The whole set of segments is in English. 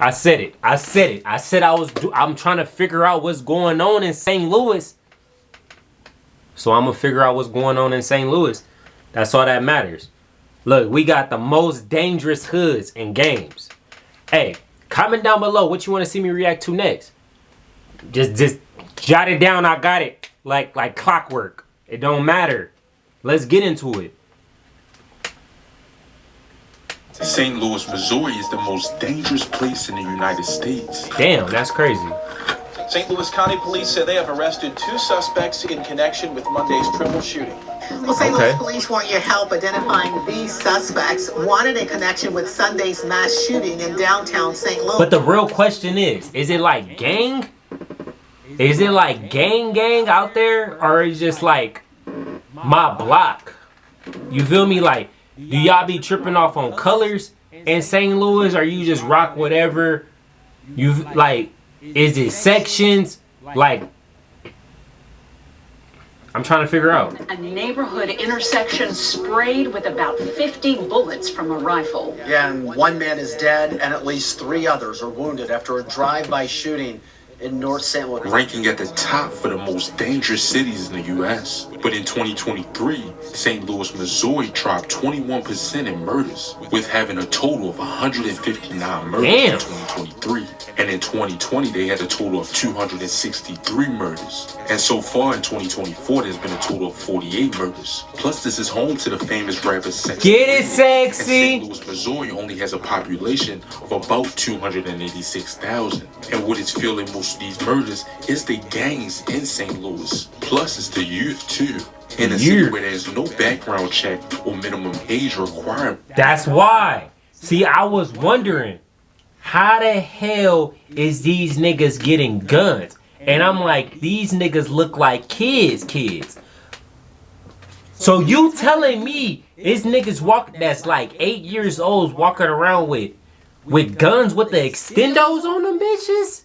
I said it. I said I'm trying to figure out what's going on in St. Louis. So I'm gonna figure out what's going on in St. Louis. That's all that matters. Look, we got the most dangerous hoods in games. Hey, comment down below what you want to see me react to next. Just jot it down. I got it like clockwork. It don't matter. Let's get into it. St. Louis, Missouri is the most dangerous place in the United States. Damn, that's crazy. St. Louis County Police say they have arrested 2 suspects in connection with Monday's triple shooting. Well, St. Louis police want your help identifying these suspects wanted in connection with Sunday's mass shooting in downtown St. Louis. But the real question is it like gang? Is it like gang out there? Or is it just like my block? You feel me? Like, do y'all be tripping off on colors in St. Louis? Or you just rock whatever? You like, is it sections? Like, I'm trying to figure out. A neighborhood intersection sprayed with about 50 bullets from a rifle. Yeah, and 1 man is dead and at least 3 others are wounded after a drive-by shooting in North St. Louis. Ranking at the top for the most dangerous cities in the U.S. But in 2023, St. Louis, Missouri dropped 21% in murders, with having a total of 159 murders in 2023. And in 2020, they had a total of 263 murders. And so far in 2024, there's been a total of 48 murders. Plus, this is home to the famous rapper Sexy. Get it, Sexy! St. Louis, Missouri only has a population of about 286,000. And what is fueling most of these murders is the gangs in St. Louis. Plus, it's the youth too. In a city where there's no background check or minimum age requirement. That's why. See, I was wondering, how the hell is these niggas getting guns? And I'm like, these niggas look like kids. So you telling me it's niggas that's like 8 years old walking around with guns with the extendos on them bitches?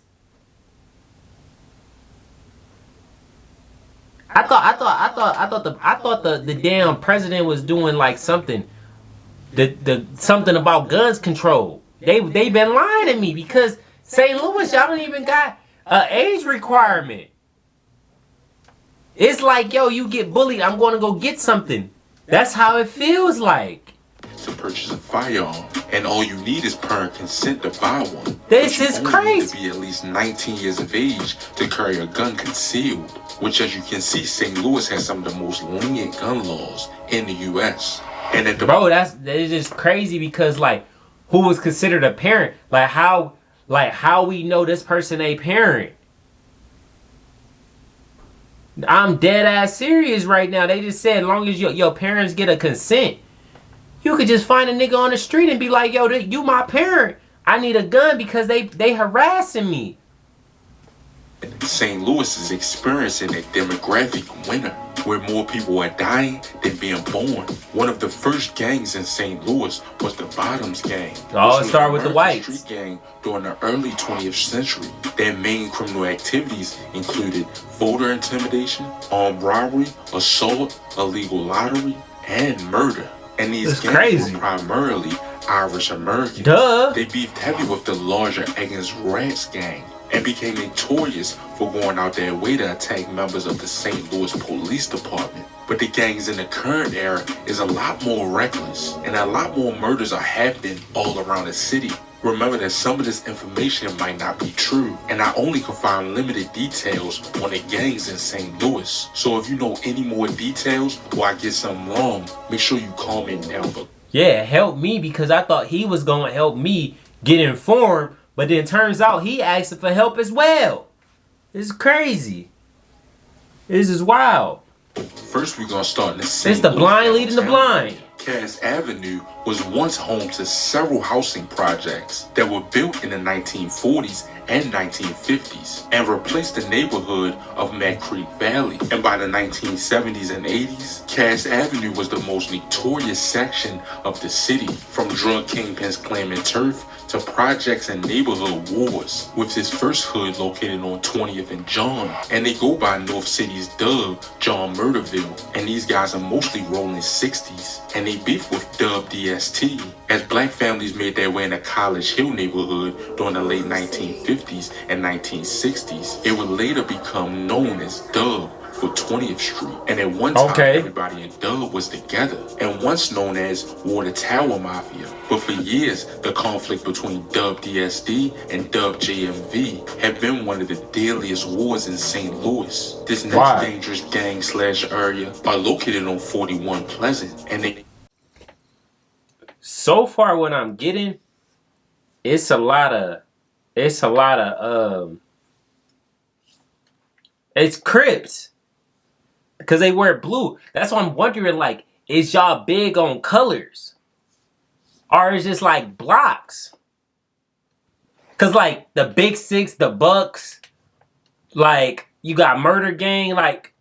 I thought the damn president was doing like something, something about guns control. They been lying to me because St. Louis, y'all don't even got an age requirement. It's like, yo, you get bullied, I'm going to go get something. That's how it feels like. To purchase a firearm, and all you need is parent consent to buy one. This is crazy. Need to be at least 19 years of age to carry a gun concealed, which, as you can see, St. Louis has some of the most lenient gun laws in the U.S. And at the that is just crazy because, like, who was considered a parent? Like how we know this person a parent? I'm dead ass serious right now. They just said as long as your parents get a consent, you could just find a nigga on the street and be like, yo, you my parent. I need a gun because they harassing me. St. Louis is experiencing a demographic winter where more people are dying than being born. One of the first gangs in St. Louis was the Bottoms Gang. Oh, it started with the whites. Street gang during the early 20th century. Their main criminal activities included voter intimidation, armed robbery, assault, illegal lottery, and murder. And these gangs were primarily Irish American. Duh. They beefed heavy with the larger Eggins Rats gang and became notorious for going out their way to attack members of the St. Louis Police Department. But the gangs in the current era is a lot more reckless, and a lot more murders are happening all around the city. Remember that some of this information might not be true, and I only can find limited details on the gangs in St. Louis. So if you know any more details or I get something wrong, make sure you comment down below. Yeah, help me, because I thought he was going to help me get informed, but then turns out he asked for help as well. It's crazy. This is wild. First, we're going to start in the St. It's the Louis blind leading the blind. Cass Avenue was once home to several housing projects that were built in the 1940s and 1950s and replaced the neighborhood of Mack Creek Valley. And by the 1970s and 80s, Cass Avenue was the most notorious section of the city, from drug kingpins claiming turf to projects and neighborhood wars, with its first hood located on 20th and John, and they go by North City's Dub, John Murderville, and these guys are mostly rolling 60s, and they beef with Dub the PST. As black families made their way in the College Hill neighborhood during the late 1950s and 1960s, it would later become known as Dub for 20th Street. And at one time, everybody in Dub was together, and once known as Water Tower Mafia. But for years, the conflict between Dub DSD and Dub JMV had been one of the deadliest wars in St. Louis. This next dangerous gang / area are located on 41 Pleasant, and they... So far, what I'm getting, it's a lot of, it's Crips. Because they wear blue. That's why I'm wondering, like, is y'all big on colors? Or is just like blocks? Because, like, the Big Six, the Bucks, like, you got Murder Gang, like,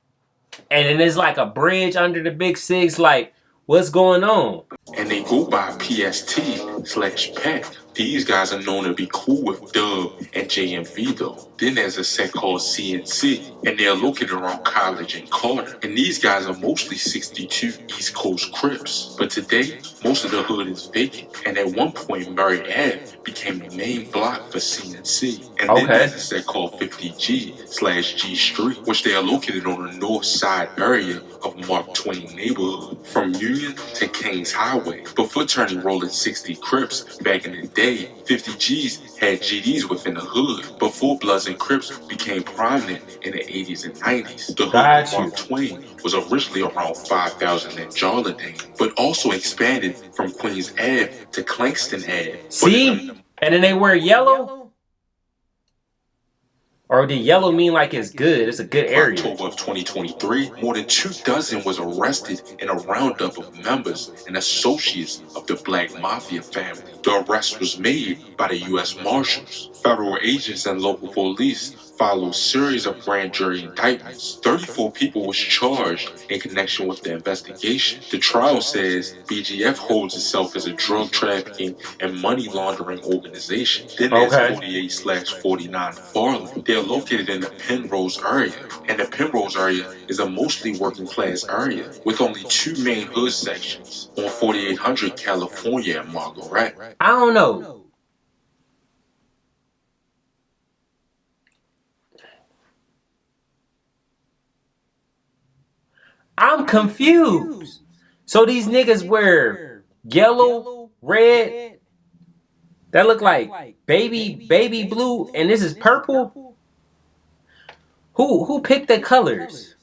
and then there's like a bridge under the Big Six, like, what's going on? And they go by PST/PEC. These guys are known to be cool with Dub and JMV though. Then there's a set called CNC, and they're located around College and Carter. And these guys are mostly 62 East Coast Crips. But today, most of the hood is vacant. And at one point, Murray Ave became the main block for CNC. And then there's a set called 50G/G Street, which they are located on the north side area of Mark Twain neighborhood, from Union to Kings Highway. Before turning rolling 60 Crips back in the day, 50 Gs had GDs within the hood before Bloods and Crips became prominent in the 80s and 90s. The hood of Mark Twain was originally around 5,000 in Jarlahdale, but also expanded from Queens Ave to Clankston Ave. See? And then they wear yellow? Or did yellow mean like it's good? It's a good area. October of 2023, more than 24 was arrested in a roundup of members and associates of the Black Mafia family. The arrest was made by the U.S. Marshals. Federal agents and local police followed a series of grand jury indictments. 34 people was charged in connection with the investigation. The trial says BGF holds itself as a drug trafficking and money laundering organization. Then there's 48/49 Farley. They're located in the Penrose area, and the Penrose area is a mostly working class area with only 2 main hood sections on 4800 California and Margaret. I don't know. I'm confused. So these niggas wear yellow, red, that look like baby blue, and this is purple? Who picked the colors?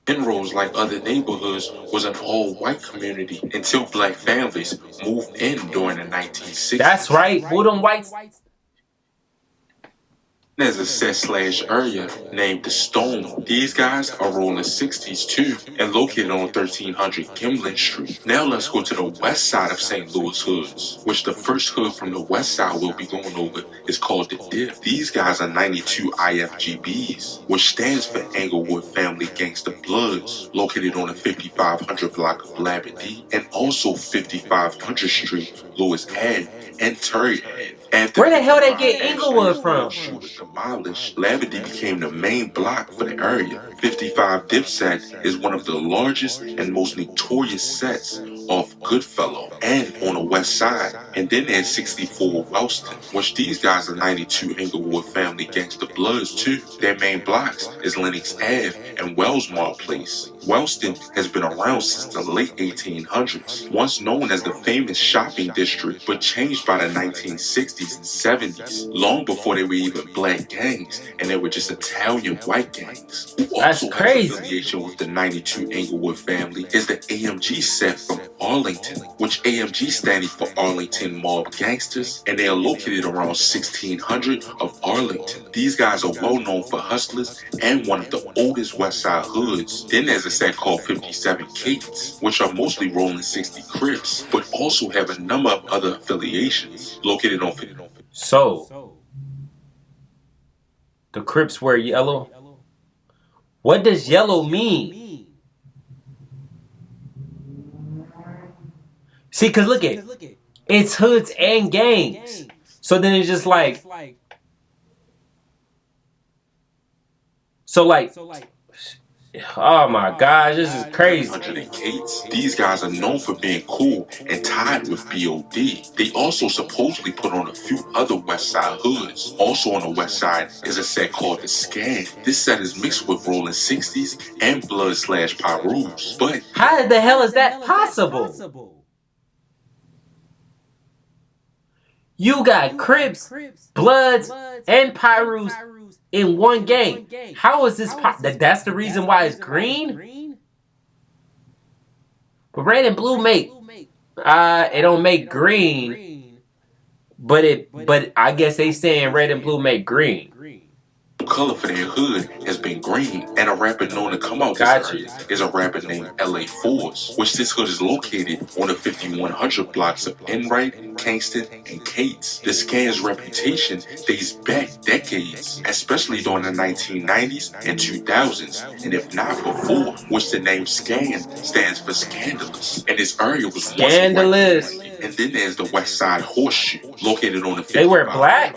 Penrose, like other neighborhoods, was an all-white community until black families moved in during the 1960s. That's right. Who them whites? There's a set/area named The Stone. These guys are rolling 60s too, and located on 1300 Gimlin Street. Now let's go to the west side of St. Louis hoods, which the first hood from the west side we'll be going over is called The Dip. These guys are 92 IFGBs, which stands for Englewood Family Gangster Bloods, located on the 5500 block of Labadee, and also 5500 Street, Lewis Ave, and Terry Ave. Where the hell they get Englewood from? Demolished, Labadee became the main block for the area. 55 Dipset is one of the largest and most notorious sets off Goodfellow and on the west side. And then there's 64 Wellston, which these guys are 92 Englewood Family Gangster Bloods too. Their main blocks is Lenox Ave and Wellsmart Place. Wellston has been around since the late 1800s, once known as the famous shopping district, but changed by the 1960s and 70s, long before they were even black gangs, and they were just Italian white gangs. Who also has affiliation with the 92 Englewood family is the AMG set from Arlington, which AMG standing for Arlington Mob Gangsters, and they are located around 1600 of Arlington. These guys are well known for hustlers and one of the oldest West Side hoods. Then there's a set called 57 Cadence, which are mostly rolling 60 Crips, but also have a number of other affiliations located on 50. So, the Crips wear yellow? What does yellow mean? See, because look at it. It's hoods and gangs. So then it's just like... Oh my gosh, this is crazy. 100 Kates. These guys are known for being cool and tied with BOD. They also supposedly put on a few other West Side hoods. Also on the West Side is a set called the Scan. This set is mixed with Rolling 60s and Blood/Pyrus. But How the hell is that possible? You got Crips, Bloods, and Pyrus in one gang. How is this that's the reason why it's green? But red and blue make it don't make green, but I guess they saying red and blue make green. color for their hood has been green, and a rapper known to come out this area is a rapper named LA Force, which this hood is located on the 5100 blocks of Enright, Kingston, and Cates. The Scan's reputation dates back decades, especially during the 1990s and 2000s, and if not before, which the name Scan stands for scandalous. And this area was Scandalous. And then there's the West Side Horseshoe, located on the 55 They wear black?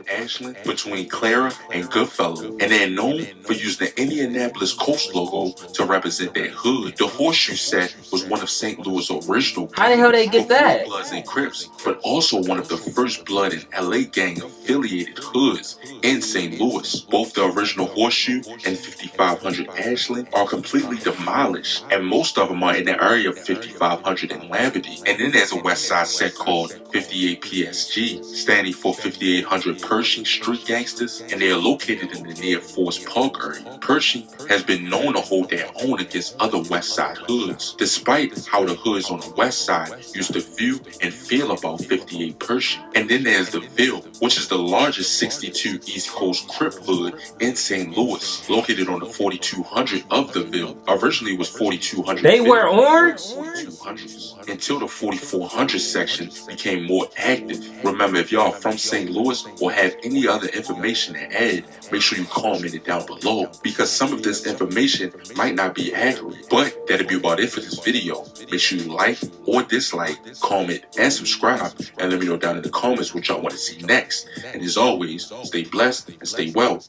Ashland between Clara and Goodfellow, and they're known for using the Indianapolis Coast logo to represent their hood. The Horseshoe set was one of St. Louis' original. How the hell they get that? Bloods and Crips, but also one of the first Blood and LA gang affiliated hoods in St. Louis. Both the original Horseshoe and 5500 Ashland are completely demolished, and most of them are in the area of 5500 and Lavity. And then there's a West Side set called 58 PSG, standing for 5800 Pershing Street Gangsters, and they are located in the near Forest Park area. Pershing has been known to hold their own against other West Side hoods, despite how the hoods on the West Side used to view and feel about 58 Pershing. And then there's the Ville, which is the largest 62 East Coast Crip hood in St. Louis, located on the 4200 of the Ville. Originally it was 4200. They wear orange? 4200s until the 4400 section became more active. Remember, if y'all from St. Louis or have any other information to add, make sure you comment it down below, because some of this information might not be accurate. But that'll be about it for this video. Make sure you like or dislike, comment, and subscribe, and let me know down in the comments what y'all want to see next. And as always, stay blessed and stay well.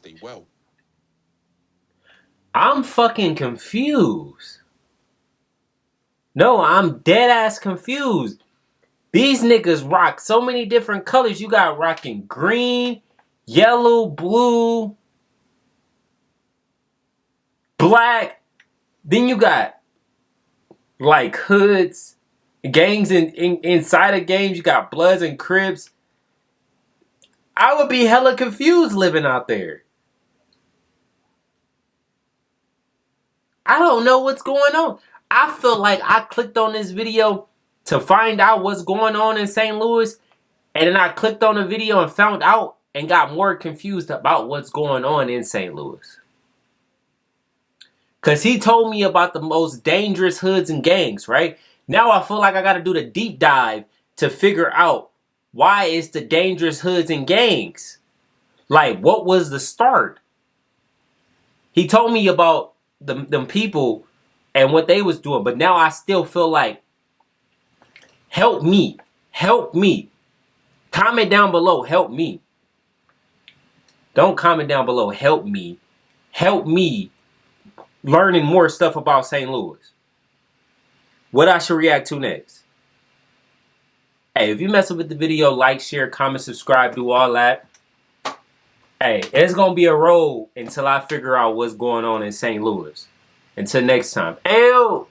I'm fucking confused. No, I'm dead ass confused. These niggas rock so many different colors. You got rocking green, yellow, blue, black. Then you got like hoods, gangs inside of games. You got Bloods and Crips. I would be hella confused living out there. I don't know what's going on. I feel like I clicked on this video to find out what's going on in St. Louis, and then I clicked on the video and found out and got more confused about what's going on in St. Louis. Because he told me about the most dangerous hoods and gangs, right? Now I feel like I got to do the deep dive to figure out why it's the dangerous hoods and gangs. Like, what was the start? He told me about them people and what they was doing, but now I still feel like, help me. Comment down below, help me. Don't comment down below, help me learning more stuff about St. Louis. What I should react to next. Hey, if you messing with the video, like, share, comment, subscribe, do all that. Hey, it's gonna be a road until I figure out what's going on in St. Louis. Until next time. Ayoo!